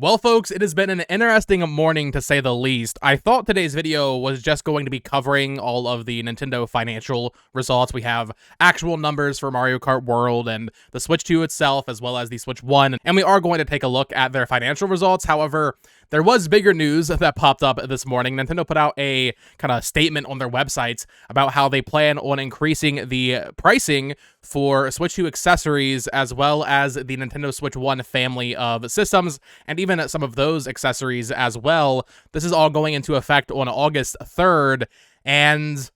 Well, folks, it has been an interesting morning to say the least. I thought today's video was just going to be covering all of the Nintendo financial results. We have actual numbers for Mario Kart World and the Switch 2 itself, as well as the Switch 1, and we are going to take a look at their financial results. However, there was bigger news that popped up this morning. Nintendo put out a kind of statement on their website about how they plan on increasing the pricing for Switch 2 accessories, as well as the Nintendo Switch 1 family of systems, and even some of those accessories as well. This is all going into effect on August 3rd, and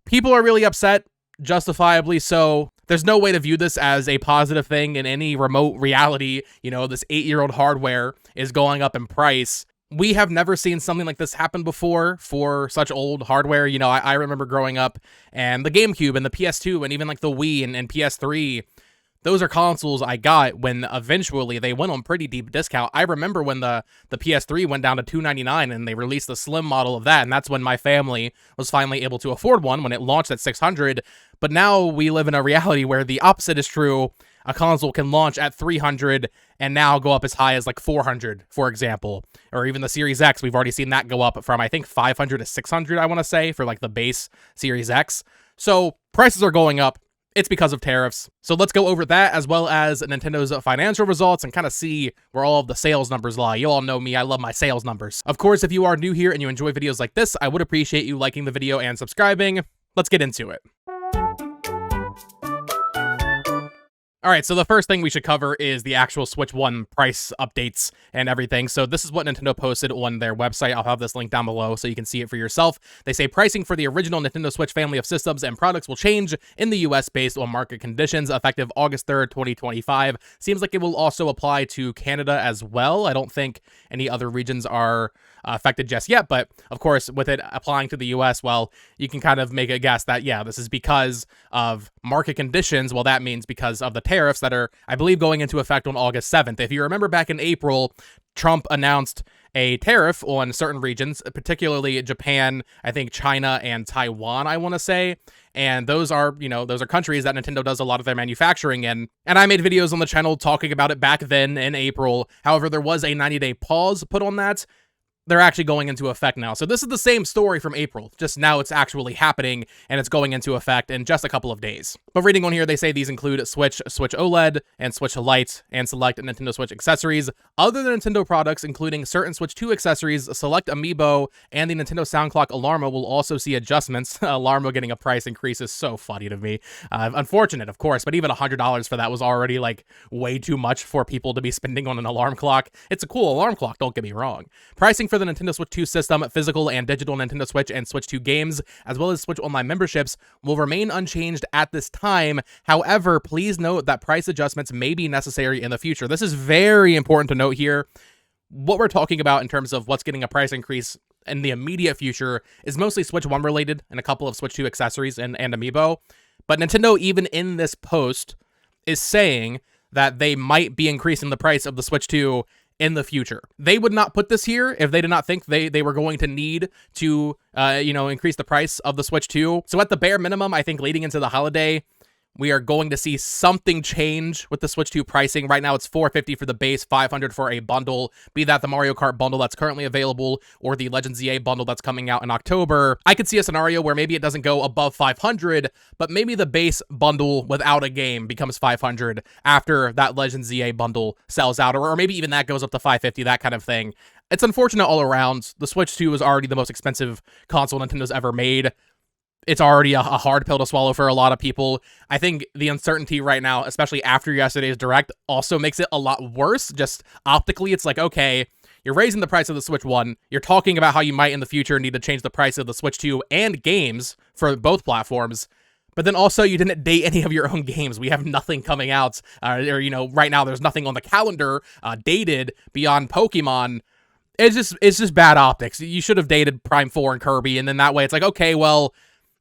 people are really upset, justifiably so. There's no way to view this as a positive thing in any remote reality. You know, this 8-year-old hardware is going up in price. We have never seen something like this happen before for such old hardware. You know, I remember growing up, and the GameCube and the PS2 and even like the Wii and PS3, those are consoles I got when eventually they went on pretty deep discount. I remember when the PS3 went down to $299 and they released the slim model of that, and that's when my family was finally able to afford one when it launched at $600. But now we live in a reality where the opposite is true. A console can launch at $300 and now go up as high as like $400, for example. Or even the Series X, we've already seen that go up from, I think, $500 to $600, I want to say, for like the base Series X. So prices are going up. It's because of tariffs. So let's go over that, as well as Nintendo's financial results, and kind of see where all of the sales numbers lie. You all know me, I love my sales numbers. Of course, if you are new here and you enjoy videos like this, I would appreciate you liking the video and subscribing. Let's get into it. Alright, so the first thing we should cover is the actual Switch 1 price updates and everything. So this is what Nintendo posted on their website. I'll have this link down below so you can see it for yourself. They say pricing for the original Nintendo Switch family of systems and products will change in the US based on market conditions, effective August 3rd, 2025. Seems like it will also apply to Canada as well. I don't think any other regions are affected just yet, but of course, with it applying to the US, well, you can kind of make a guess that, yeah, this is because of market conditions. Well, that means because of the tariffs that are, I believe, going into effect on August 7th. If you remember back in April, Trump announced a tariff on certain regions, particularly Japan, I think China and Taiwan, I want to say. And those are, you know, those are countries that Nintendo does a lot of their manufacturing in. And I made videos on the channel talking about it back then in April. However, there was a 90-day pause put on that. They're actually going into effect now. So this is the same story from April, just now it's actually happening, and it's going into effect in just a couple of days. But reading on here, they say these include Switch, Switch OLED, and Switch Lite, and select Nintendo Switch accessories. Other than Nintendo products, including certain Switch 2 accessories, select Amiibo, and the Nintendo Sound Clock Alarmo will also see adjustments. Alarmo getting a price increase is so funny to me. Unfortunate, of course, but even $100 for that was already, like, way too much for people to be spending on an alarm clock. It's a cool alarm clock, don't get me wrong. Pricing for the Nintendo Switch 2 system, physical and digital Nintendo Switch and Switch 2 games, as well as Switch Online memberships, will remain unchanged at this time. However, please note that price adjustments may be necessary in the future. This is very important to note here. What we're talking about in terms of what's getting a price increase in the immediate future is mostly Switch 1 related and a couple of Switch 2 accessories and Amiibo. But Nintendo, even in this post, is saying that they might be increasing the price of the Switch 2 in the future. They would not put this here if they did not think they were going to need to, increase the price of the Switch 2. So at the bare minimum, I think leading into the holiday, we are going to see something change with the Switch 2 pricing. Right now, it's $450 for the base, $500 for a bundle, be that the Mario Kart bundle that's currently available or the Legends EA bundle that's coming out in October. I could see a scenario where maybe it doesn't go above $500, but maybe the base bundle without a game becomes $500 after that Legends EA bundle sells out, or maybe even that goes up to $550, that kind of thing. It's unfortunate all around. The Switch 2 is already the most expensive console Nintendo's ever made. It's already a hard pill to swallow for a lot of people. I think the uncertainty right now, especially after yesterday's Direct, also makes it a lot worse. Just optically, it's like, okay, you're raising the price of the Switch 1. You're talking about how you might in the future need to change the price of the Switch 2 and games for both platforms. But then also, you didn't date any of your own games. We have nothing coming out. Right now, there's nothing on the calendar dated beyond Pokemon. It's just bad optics. You should have dated Prime 4 and Kirby, and then that way it's like, okay, well,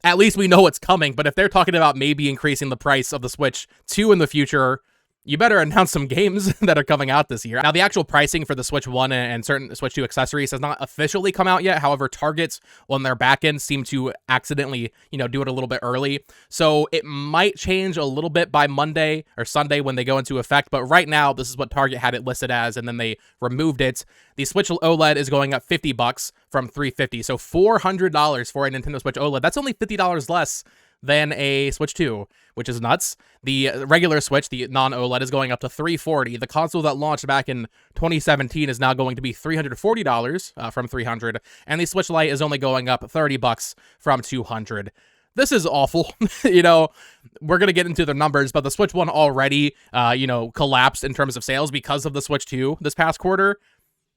at least we know what's coming. But if they're talking about maybe increasing the price of the Switch 2 in the future, you better announce some games that are coming out this year. Now, the actual pricing for the Switch 1 and certain Switch 2 accessories has not officially come out yet. However, Target on their back end seem to accidentally, do it a little bit early. So it might change a little bit by Monday or Sunday when they go into effect. But right now, this is what Target had it listed as, and then they removed it. The Switch OLED is going up $50 from $350. So $400 for a Nintendo Switch OLED. That's only $50 less than a Switch 2, which is nuts. The regular Switch, the non-OLED, is going up to $340. The console that launched back in 2017 is now going to be $340 from $300, and the Switch Lite is only going up $30 from $200. This is awful. We're going to get into the numbers, but the Switch 1 already, collapsed in terms of sales because of the Switch 2 this past quarter.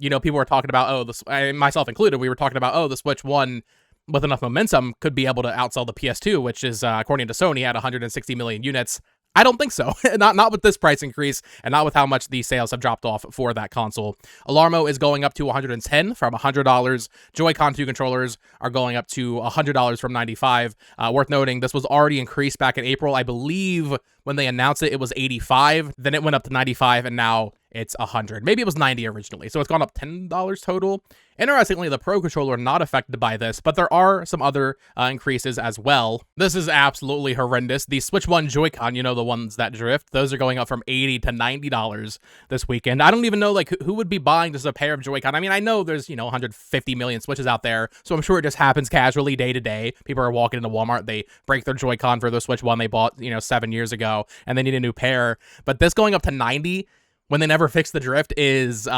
People were talking about, myself included, we were talking about, the Switch 1 with enough momentum could be able to outsell the PS2, which is, according to Sony, at 160 million units. I don't think so. not with this price increase, and not with how much the sales have dropped off for that console. Alarmo is going up to $110 from $100. Joy-Con 2 controllers are going up to $100 from $95. Worth noting, this was already increased back in April. I believe when they announced it, it was $85. Then it went up to $95, and now it's $100. Maybe it was $90 originally, so it's gone up $10 total. Interestingly, the Pro Controller not affected by this, but there are some other increases as well. This is absolutely horrendous. The Switch 1 Joy-Con, the ones that drift, those are going up from $80 to $90 this weekend. I don't even know, who would be buying just a pair of Joy-Con. I mean, I know there's, 150 million Switches out there, so I'm sure it just happens casually day to day. People are walking into Walmart, they break their Joy-Con for the Switch 1 they bought, 7 years ago, and they need a new pair. But this going up to 90 when they never fix the drift is,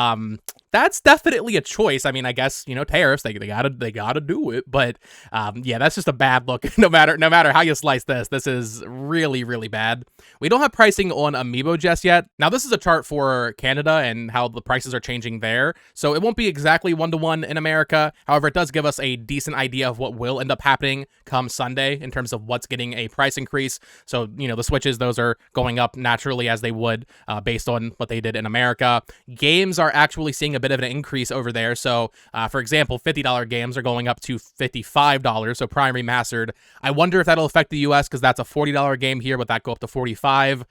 that's definitely a choice. I mean, I guess, tariffs, they gotta do it. But, yeah, that's just a bad look. No matter how you slice this, this is really, really bad. We don't have pricing on Amiibo just yet. Now, this is a chart for Canada and how the prices are changing there. So it won't be exactly 1-to-1 in America. However, it does give us a decent idea of what will end up happening come Sunday in terms of what's getting a price increase. So, the Switches, those are going up naturally as they would, based on what they did in America. Games are actually seeing a bit of an increase over there. So, for example, $50 games are going up to $55, so Prime Remastered. I wonder if that'll affect the US, because that's a $40 game here. Would that go up to $45?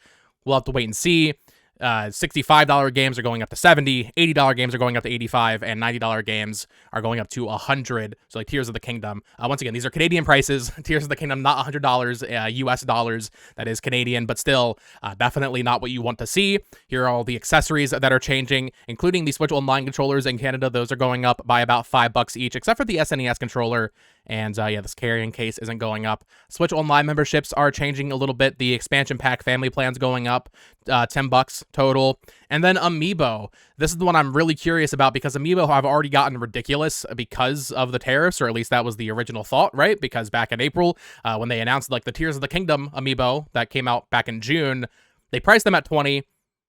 We'll have to wait and see. $65 games are going up to $70, $80 games are going up to $85, and $90 games are going up to $100. So like Tears of the Kingdom. Once again, these are Canadian prices. Tears of the Kingdom, not $100 US dollars. That is Canadian, but still definitely not what you want to see. Here are all the accessories that are changing, including the Switch Online controllers in Canada. Those are going up by about $5 each, except for the SNES controller. And yeah, this carrying case isn't going up. Switch Online memberships are changing a little bit. The expansion pack family plan's going up $10 total. And then Amiibo. This is the one I'm really curious about, because Amiibo have already gotten ridiculous because of the tariffs, or at least that was the original thought, right? Because back in April, when they announced the Tears of the Kingdom Amiibo that came out back in June, they priced them at $20.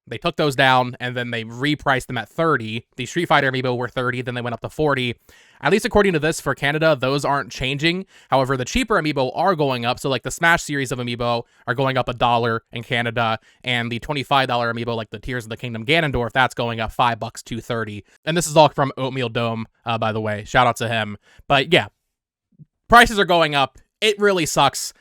They took those down, and then they repriced them at $30. The Street Fighter Amiibo were $30, then they went up to $40. At least according to this, for Canada, those aren't changing. However, the cheaper Amiibo are going up. So like the Smash series of Amiibo are going up $1 in Canada, and the $25 Amiibo, like the Tears of the Kingdom Ganondorf, that's going up $5 to $30. And this is all from Oatmeal Dome, by the way. Shout out to him. But yeah, prices are going up. It really sucks.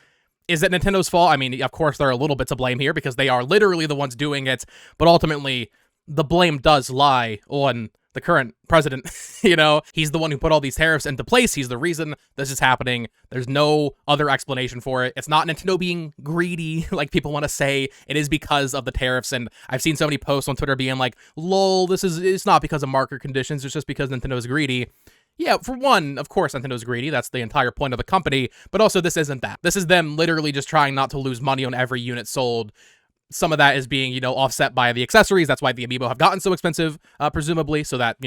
Is it Nintendo's fault? I mean, of course, they're a little bit to blame here because they are literally the ones doing it. But ultimately, the blame does lie on the current president. He's the one who put all these tariffs into place. He's the reason this is happening. There's no other explanation for it. It's not Nintendo being greedy, like people want to say. It is because of the tariffs. And I've seen so many posts on Twitter being like, lol, it's not because of market conditions. It's just because Nintendo is greedy. Yeah, for one, of course, Nintendo's greedy. That's the entire point of the company. But also, this isn't that. This is them literally just trying not to lose money on every unit sold. Some of that is being, offset by the accessories. That's why the Amiibo have gotten so expensive, presumably, so that,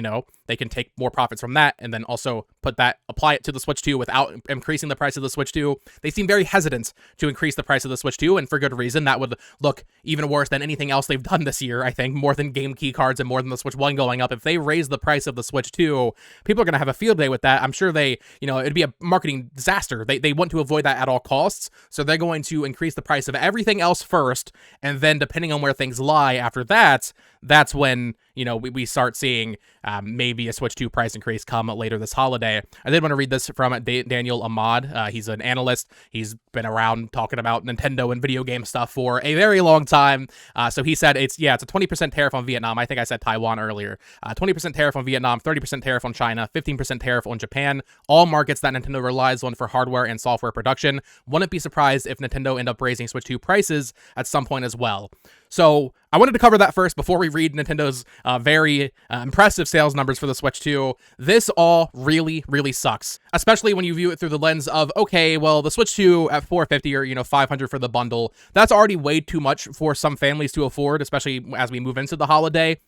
they can take more profits from that and then also apply it to the Switch 2 without increasing the price of the Switch 2. They seem very hesitant to increase the price of the Switch 2, and for good reason. That would look even worse than anything else they've done this year, I think, more than game key cards and more than the Switch 1 going up. If they raise the price of the Switch 2, people are going to have a field day with that. I'm sure it'd be a marketing disaster. They want to avoid that at all costs, so they're going to increase the price of everything else first, and then depending on where things lie after that, that's when, we start seeing maybe a Switch 2 price increase come later this holiday. I did want to read this from Daniel Ahmad. He's an analyst. He's been around talking about Nintendo and video game stuff for a very long time. So he said it's a 20% tariff on Vietnam. I think I said Taiwan earlier. 20% tariff on Vietnam, 30% tariff on China, 15% tariff on Japan, all markets that Nintendo relies on for hardware and software production. Wouldn't be surprised if Nintendo end up raising Switch 2 prices at some point as well. So I wanted to cover that first before we read Nintendo's very impressive sales numbers for the Switch 2. This all really, really sucks, especially when you view it through the lens of, okay, well, the Switch 2 at $450 or, $500 for the bundle, that's already way too much for some families to afford, especially as we move into the holiday.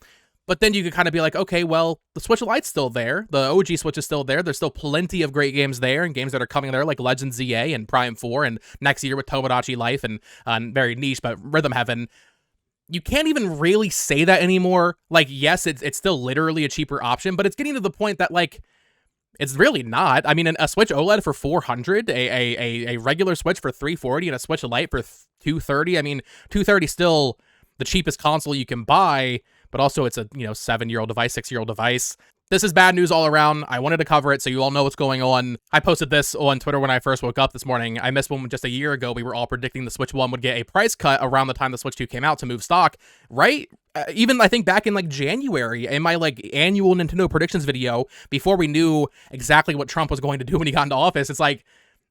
But then you could kind of be like, okay, well, the Switch Lite's still there. The OG Switch is still there. There's still plenty of great games there, and games that are coming there like Legends ZA and Prime 4, and next year with Tomodachi Life and very niche, but Rhythm Heaven. You can't even really say that anymore. Like, yes, it's still literally a cheaper option, but it's getting to the point that, like, it's really not. I mean, a Switch OLED for $400, a regular Switch for $340, and a Switch Lite for $230. I mean, $230 still the cheapest console you can buy, but also it's a 7-year-old device, 6-year-old device. This is bad news all around. I wanted to cover it so you all know what's going on. I posted this on Twitter when I first woke up this morning. I missed one just a year ago. We were all predicting the Switch 1 would get a price cut around the time the Switch 2 came out to move stock, right? Even I think back in like January in my like annual Nintendo predictions video, before we knew exactly what Trump was going to do when he got into office, it's like,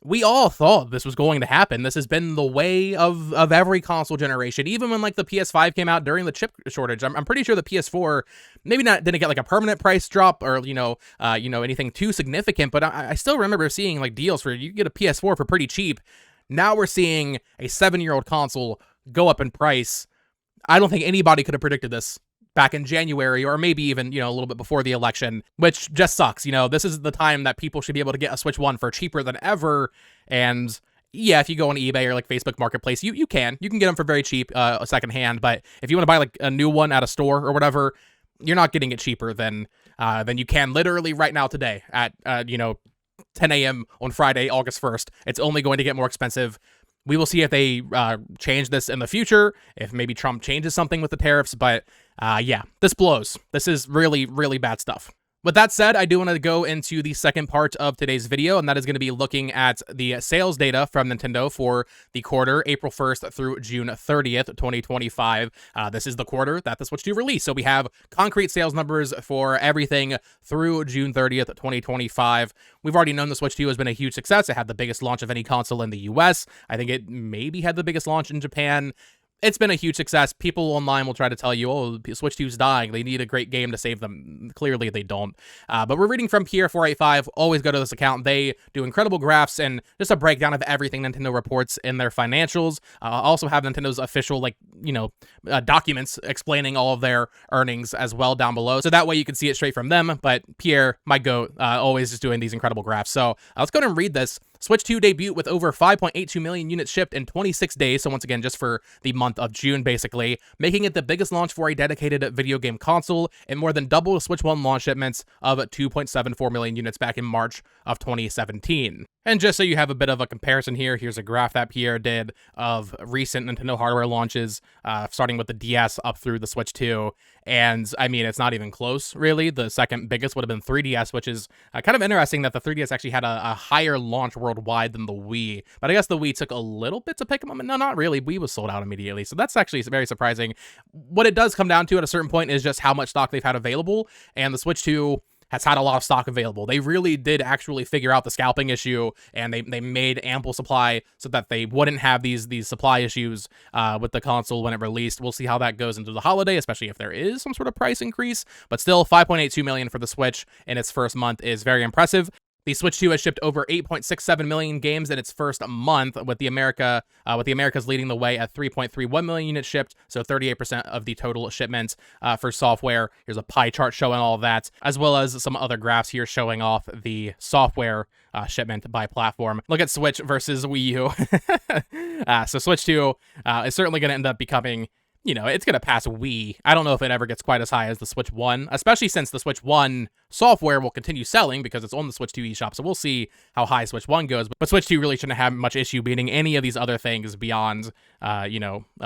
we all thought this was going to happen. This has been the way of every console generation. Even when like the PS5 came out during the chip shortage, I'm pretty sure the PS4 didn't get like a permanent price drop or anything too significant. But I still remember seeing like deals for you get a PS4 for pretty cheap. Now we're seeing a 7-year-old console go up in price. I don't think anybody could have predicted this back in January, or maybe even, a little bit before the election, which just sucks. This is the time that people should be able to get a Switch 1 for cheaper than ever. And yeah, if you go on eBay or like Facebook Marketplace, you can get them for very cheap, secondhand. But if you want to buy like a new one at a store or whatever, you're not getting it cheaper than you can literally right now today at 10 a.m. on Friday, August 1st. It's only going to get more expensive. We will see if they change this in the future, if maybe Trump changes something with the tariffs, but yeah, this blows. This is really, really bad stuff. With that said, I do want to go into the second part of today's video, and that is going to be looking at the sales data from Nintendo for the quarter, April 1st through June 30th, 2025. This is the quarter that the Switch 2 released, so we have concrete sales numbers for everything through June 30th, 2025. We've already known the Switch 2 has been a huge success. It had the biggest launch of any console in the US. I think it maybe had the biggest launch in Japan. It's been a huge success. People online will try to tell you, oh, Switch 2's dying. They need a great game to save them. Clearly, they don't. But we're reading from Pierre485. Always go to this account. They do incredible graphs and just a breakdown of everything Nintendo reports in their financials. Also have Nintendo's official, documents explaining all of their earnings as well down below. So that way you can see it straight from them. But Pierre, my goat, always just doing these incredible graphs. So let's go ahead and read this. Switch 2 debut with over 5.82 million units shipped in 26 days, so once again, just for the month of June, basically, making it the biggest launch for a dedicated video game console, and more than double the Switch 1 launch shipments of 2.74 million units back in March of 2017. And just so you have a bit of a comparison here, here's a graph that Pierre did of recent Nintendo hardware launches, starting with the DS up through the Switch 2. And I mean, it's not even close, really. The second biggest would have been 3DS, which is kind of interesting that the 3DS actually had a higher launch worldwide than the Wii. But I guess the Wii took a little bit to pick them up. No, not really. Wii was sold out immediately. So that's actually very surprising. What it does come down to at a certain point is just how much stock they've had available. And the Switch 2 has had a lot of stock available. They really did actually figure out the scalping issue, and they made ample supply so that they wouldn't have these supply issues with the console when it released. We'll see how that goes into the holiday, especially if there is some sort of price increase. But still, 5.82 million for the Switch in its first month is very impressive. The Switch 2 has shipped over 8.67 million games in its first month, with the Americas leading the way at 3.31 million units shipped, so 38% of the total shipments for software. Here's a pie chart showing all of that, as well as some other graphs here showing off the software shipment by platform. Look at Switch versus Wii U. So Switch 2 is certainly going to end up becoming, it's going to pass Wii. I don't know if it ever gets quite as high as the Switch 1, especially since the Switch 1 software will continue selling because it's on the Switch 2 eShop, so we'll see how high Switch 1 goes. But Switch 2 really shouldn't have much issue beating any of these other things beyond,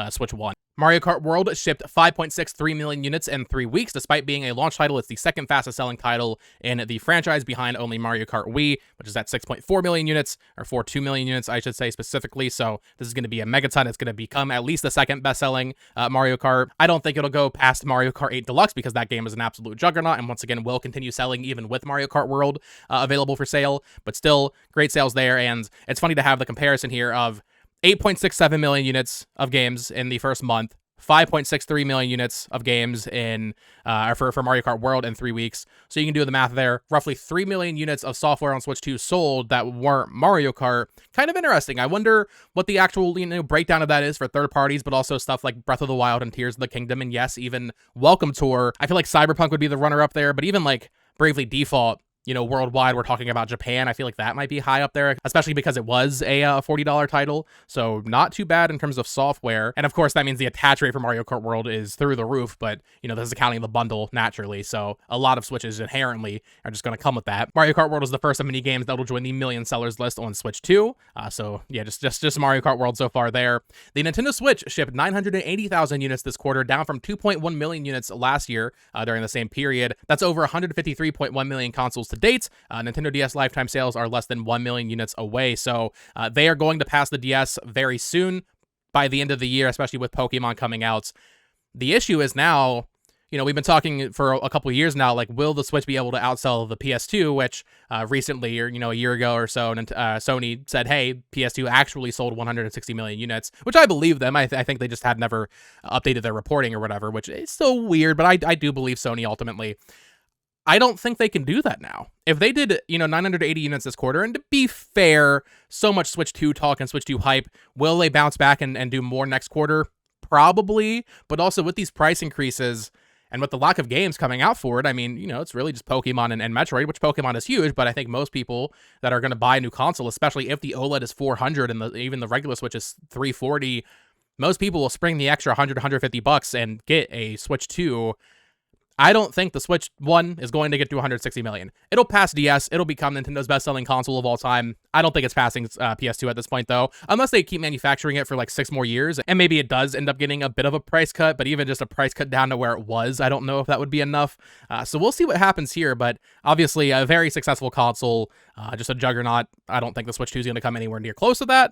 Switch 1. Mario Kart World shipped 5.63 million units in 3 weeks. Despite being a launch title, it's the second fastest selling title in the franchise, behind only Mario Kart Wii, which is at 6.4 million units, or 4.2 million units, I should say specifically. So this is going to be a megaton. It's going to become at least the second best selling Mario Kart. I don't think it'll go past Mario Kart 8 Deluxe because that game is an absolute juggernaut, and once again will continue selling even with Mario Kart World available for sale. But still, great sales there, and it's funny to have the comparison here of 8.67 million units of games in the first month, 5.63 million units of games in for Mario Kart World in 3 weeks. So you can do the math there. Roughly 3 million units of software on Switch 2 sold that weren't Mario Kart. Kind of interesting. I wonder what the actual breakdown of that is for third parties, but also stuff like Breath of the Wild and Tears of the Kingdom, and yes, even Welcome Tour. I feel like Cyberpunk would be the runner up there, but even like Bravely Default, worldwide, we're talking about Japan. I feel like that might be high up there, especially because it was a $40 title. So not too bad in terms of software. And of course, that means the attach rate for Mario Kart World is through the roof, but, this is accounting the bundle naturally. So a lot of Switches inherently are just going to come with that. Mario Kart World is the first of many games that will join the million sellers list on Switch 2. So yeah, just Mario Kart World so far there. The Nintendo Switch shipped 980,000 units this quarter, down from 2.1 million units last year during the same period. That's over 153.1 million consoles to date. Nintendo DS lifetime sales are less than 1 million units away, so they are going to pass the DS very soon by the end of the year, especially with Pokemon coming out. The issue is now, we've been talking for a couple of years now, like, will the Switch be able to outsell the PS2, which recently, or, a year ago or so, Sony said, hey, PS2 actually sold 160 million units, which I believe them. I think they just had never updated their reporting or whatever, which is still weird, but I do believe Sony ultimately. I don't think they can do that now. If they did, 980 units this quarter, and to be fair, so much Switch 2 talk and Switch 2 hype, will they bounce back and do more next quarter? Probably, but also with these price increases and with the lack of games coming out for it, I mean, it's really just Pokemon and Metroid, which Pokemon is huge, but I think most people that are going to buy a new console, especially if the OLED is 400 and even the regular Switch is 340, most people will spring the extra 100, 150 bucks and get a Switch 2. I don't think the Switch 1 is going to get to 160 million. It'll pass DS. It'll become Nintendo's best-selling console of all time. I don't think it's passing PS2 at this point, though, unless they keep manufacturing it for like 6 more years, and maybe it does end up getting a bit of a price cut, but even just a price cut down to where it was, I don't know if that would be enough. So we'll see what happens here, but obviously a very successful console, just a juggernaut. I don't think the Switch 2 is going to come anywhere near close to that.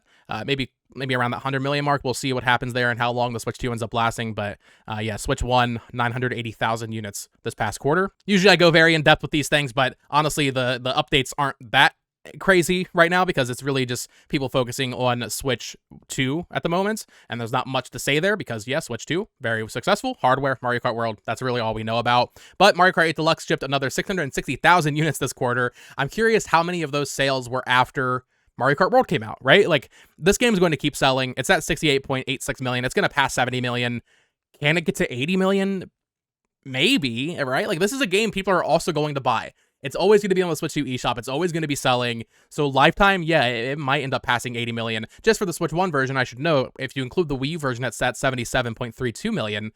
Maybe around that 100 million mark. We'll see what happens there and how long the Switch 2 ends up lasting. But yeah, Switch 1, 980,000 units this past quarter. Usually I go very in depth with these things, but honestly, the updates aren't that crazy right now because it's really just people focusing on Switch 2 at the moment, and there's not much to say there because yeah, Switch 2 very successful hardware. Mario Kart World, that's really all we know about. But Mario Kart 8 Deluxe shipped another 660,000 units this quarter. I'm curious how many of those sales were after Mario Kart World came out, right? Like, this game is going to keep selling. It's at 68.86 million. It's going to pass 70 million. Can it get to 80 million? Maybe, right? Like, this is a game people are also going to buy. It's always going to be on the Switch 2 eShop. It's always going to be selling. So lifetime, yeah, it might end up passing 80 million. Just for the Switch 1 version, I should note, if you include the Wii version, it's at 77.32 million,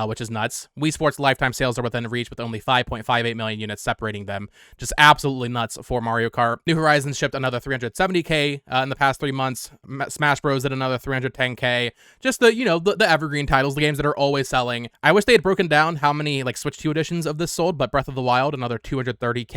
which is nuts. Wii Sports lifetime sales are within reach with only 5.58 million units separating them. Just absolutely nuts for Mario Kart. New Horizons shipped another 370k in the past 3 months. Smash Bros did another 310k. Just the Evergreen titles, the games that are always selling. I wish they had broken down how many like Switch 2 editions of this sold, but Breath of the Wild, another 230k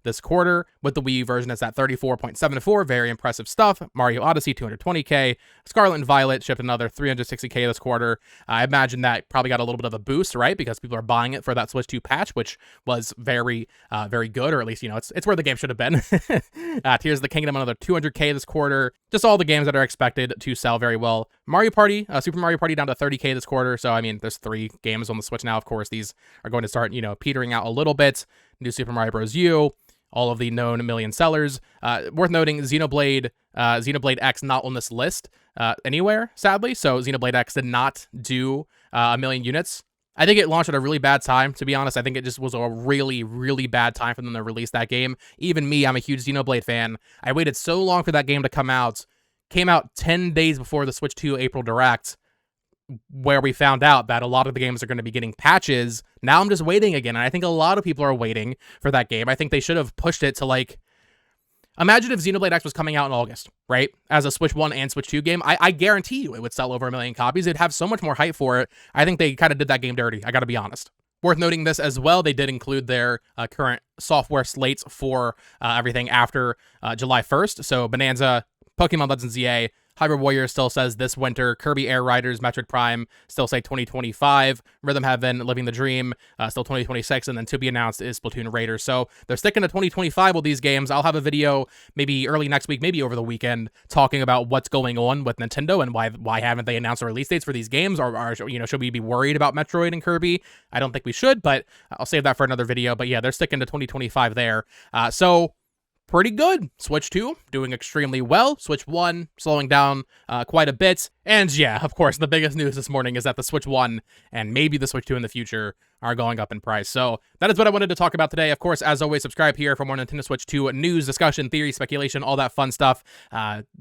this quarter. With the Wii version, it's at 34.74. Very impressive stuff. Mario Odyssey, 220k. Scarlet and Violet shipped another 360k this quarter. I imagine that probably got a little bit of a boost, right? Because people are buying it for that Switch 2 patch, which was very, very good, or at least, it's where the game should have been. Tears of the Kingdom, another 200k this quarter. Just all the games that are expected to sell very well. Mario Party, Super Mario Party down to 30k this quarter. So, I mean, there's 3 games on the Switch now. Of course, these are going to start, petering out a little bit. New Super Mario Bros. U, all of the known million sellers. Worth noting, Xenoblade X not on this list anywhere, sadly. So Xenoblade X did not do a million units. I think it launched at a really bad time, to be honest. I think it just was a really, really bad time for them to release that game. Even me, I'm a huge Xenoblade fan. I waited so long for that game to come out. Came out 10 days before the Switch 2 April Direct, where we found out that a lot of the games are going to be getting patches. Now I'm just waiting again, and I think a lot of people are waiting for that game. I think they should have pushed it to, like, Imagine if Xenoblade X was coming out in August, right? As a Switch 1 and Switch 2 game. I guarantee you it would sell over 1 million copies. It'd have so much more hype for it. I think they kind of did that game dirty. I gotta be honest. Worth noting this as well, they did include their current software slates for everything after July 1st. So Bonanza, Pokemon Legends ZA, Hybrid Warrior still says this winter. Kirby Air Riders, Metroid Prime still say 2025. Rhythm Heaven, Living the Dream, still 2026. And then to be announced is Splatoon Raiders. So they're sticking to 2025 with these games. I'll have a video maybe early next week, maybe over the weekend, talking about what's going on with Nintendo and why haven't they announced the release dates for these games? Or should we be worried about Metroid and Kirby? I don't think we should, but I'll save that for another video. But yeah, they're sticking to 2025 there. So pretty good. Switch 2 doing extremely well. Switch 1 slowing down quite a bit. And yeah, of course, the biggest news this morning is that the Switch 1 and maybe the Switch 2 in the future are going up in price. So that is what I wanted to talk about today. Of course, as always, subscribe here for more Nintendo Switch 2 news, discussion, theory, speculation, all that fun stuff.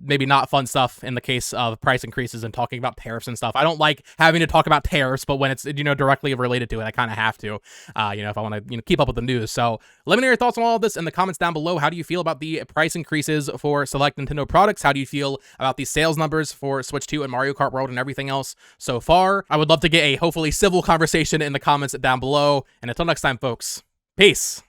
Maybe not fun stuff in the case of price increases and talking about tariffs and stuff. I don't like having to talk about tariffs, but when it's directly related to it, I kind of have to. If I want to keep up with the news. So let me know your thoughts on all of this in the comments down below. How do you feel about the price increases for select Nintendo products? How do you feel about the sales numbers for Switch 2 and Mario Kart World and everything else so far? I would love to get a hopefully civil conversation in the comments down below. And until next time, folks, peace.